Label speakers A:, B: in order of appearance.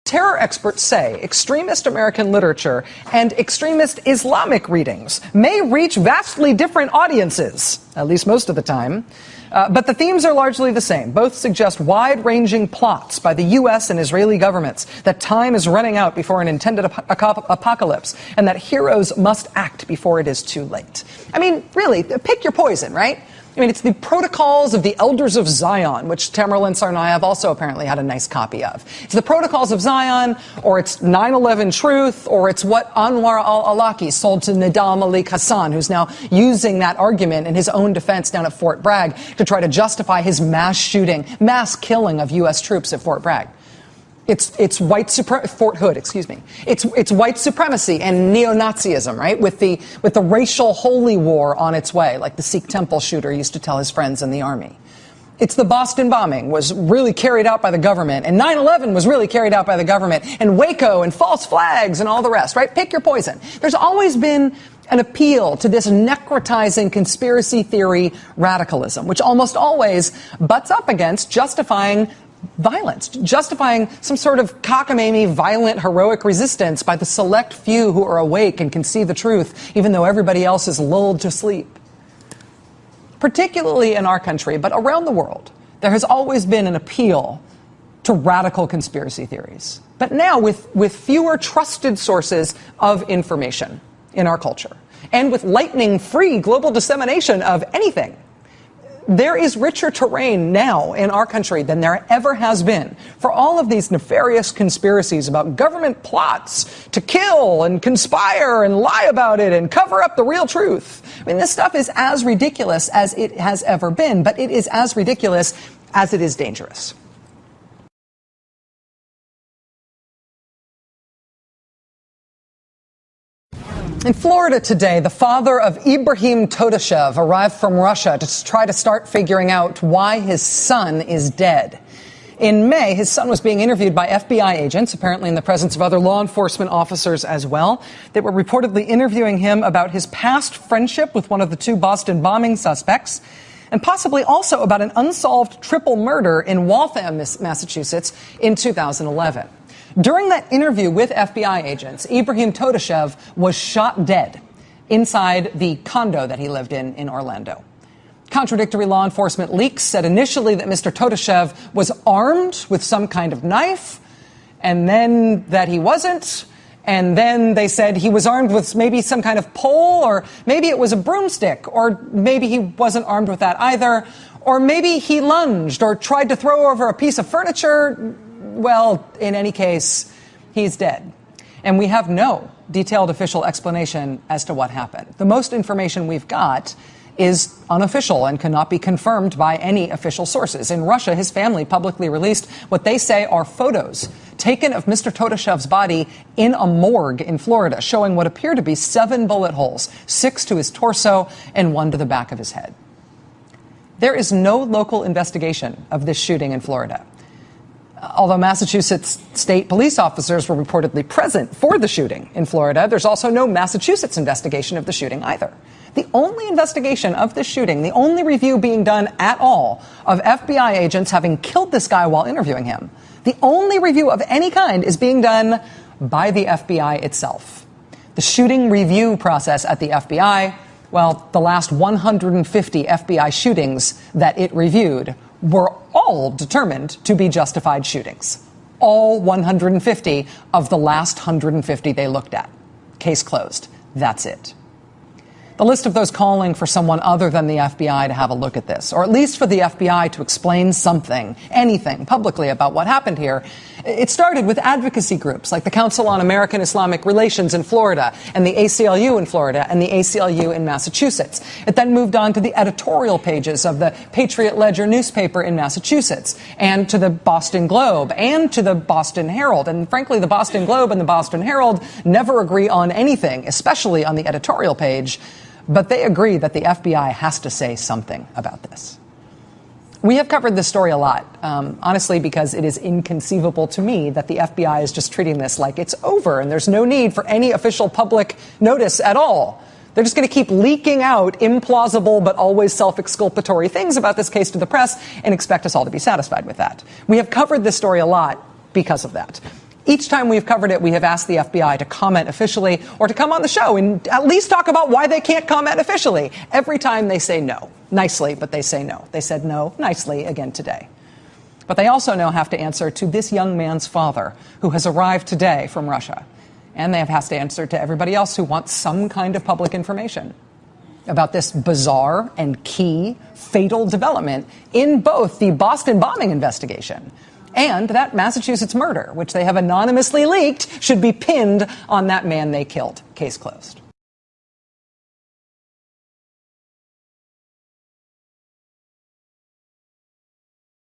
A: terror experts say extremist American literature and extremist Islamic readings may reach vastly different audiences, at least most of the time. But the themes are largely the same. Both suggest wide-ranging plots by the U.S. and Israeli governments that time is running out before an intended apocalypse, and that heroes must act before it is too late. I mean, really, pick your poison, right? I mean, it's the Protocols of the Elders of Zion, which Tamerlan Tsarnaev also apparently had a nice copy of. It's the Protocols of Zion, or it's 9/11 Truth, or it's what Anwar al-Awlaki sold to Nidal Malik Hassan, who's now using that argument in his own defense down at Fort Bragg to try to justify his mass killing of U.S. troops at Fort Bragg. It's Fort Hood, excuse me. It's white supremacy and neo-Nazism, right? With the racial holy war on its way, like the Sikh temple shooter used to tell his friends in the army. It's the Boston bombing was really carried out by the government, and 9/11 was really carried out by the government, and Waco and false flags and all the rest, right? Pick your poison. There's always been an appeal to this necrotizing conspiracy theory radicalism, which almost always butts up against justifying violence, justifying some sort of cockamamie, violent, heroic resistance by the select few who are awake and can see the truth, even though everybody else is lulled to sleep. Particularly in our country, but around the world, there has always been an appeal to radical conspiracy theories. But now, with fewer trusted sources of information in our culture, and with lightning-free global dissemination of anything, there is richer terrain now in our country than there ever has been for all of these nefarious conspiracies about government plots to kill and conspire and lie about it and cover up the real truth. I mean, this stuff is as ridiculous as it has ever been, but it is as ridiculous as it is dangerous. In Florida today, the father of Ibragim Todashev arrived from Russia to try to start figuring out why his son is dead. In May, his son was being interviewed by FBI agents, apparently in the presence of other law enforcement officers as well. They were reportedly interviewing him about his past friendship with one of the two Boston bombing suspects, and possibly also about an unsolved triple murder in Waltham, Massachusetts, in 2011. During that interview with FBI agents, Ibragim Todashev was shot dead inside the condo that he lived in Orlando. Contradictory law enforcement leaks said initially that Mr. Todashev was armed with some kind of knife, and then that he wasn't. And then they said he was armed with maybe some kind of pole, or maybe it was a broomstick, or maybe he wasn't armed with that either, or maybe he lunged or tried to throw over a piece of furniture. Well, in any case, he's dead. And we have no detailed official explanation as to what happened. The most information we've got is unofficial and cannot be confirmed by any official sources. In Russia, his family publicly released what they say are photos taken of Mr. Todashev's body in a morgue in Florida, showing what appear to be 7 bullet holes, 6 to his torso and 1 to the back of his head. There is no local investigation of this shooting in Florida. Although Massachusetts state police officers were reportedly present for the shooting in Florida, there's also no Massachusetts investigation of the shooting either. The only investigation of this shooting, the only review being done at all of FBI agents having killed this guy while interviewing him, the only review of any kind is being done by the FBI itself. The shooting review process at the FBI, well, the last 150 FBI shootings that it reviewed were all determined to be justified shootings. All 150 of the last 150 they looked at. Case closed. That's it. The list of those calling for someone other than the FBI to have a look at this, or at least for the FBI to explain something, anything, publicly about what happened here, it started with advocacy groups like the Council on American Islamic Relations in Florida, and the ACLU in Florida, and the ACLU in Massachusetts. It then moved on to the editorial pages of the Patriot Ledger newspaper in Massachusetts, and to the Boston Globe, and to the Boston Herald. And frankly, the Boston Globe and the Boston Herald never agree on anything, especially on the editorial page. But they agree that the FBI has to say something about this. We have covered this story a lot, honestly, because it is inconceivable to me that the FBI is just treating this like it's over and there's no need for any official public notice at all. They're just going to keep leaking out implausible but always self-exculpatory things about this case to the press and expect us all to be satisfied with that. We have covered this story a lot because of that. Each time we've covered it, we have asked the FBI to comment officially or to come on the show and at least talk about why they can't comment officially. Every time they say no. Nicely, but they say no. They said no nicely again today. But they also now have to answer to this young man's father, who has arrived today from Russia. And they have to answer to everybody else who wants some kind of public information about this bizarre and key fatal development in both the Boston bombing investigation and that Massachusetts murder, which they have anonymously leaked should be pinned on that man they killed. Case closed.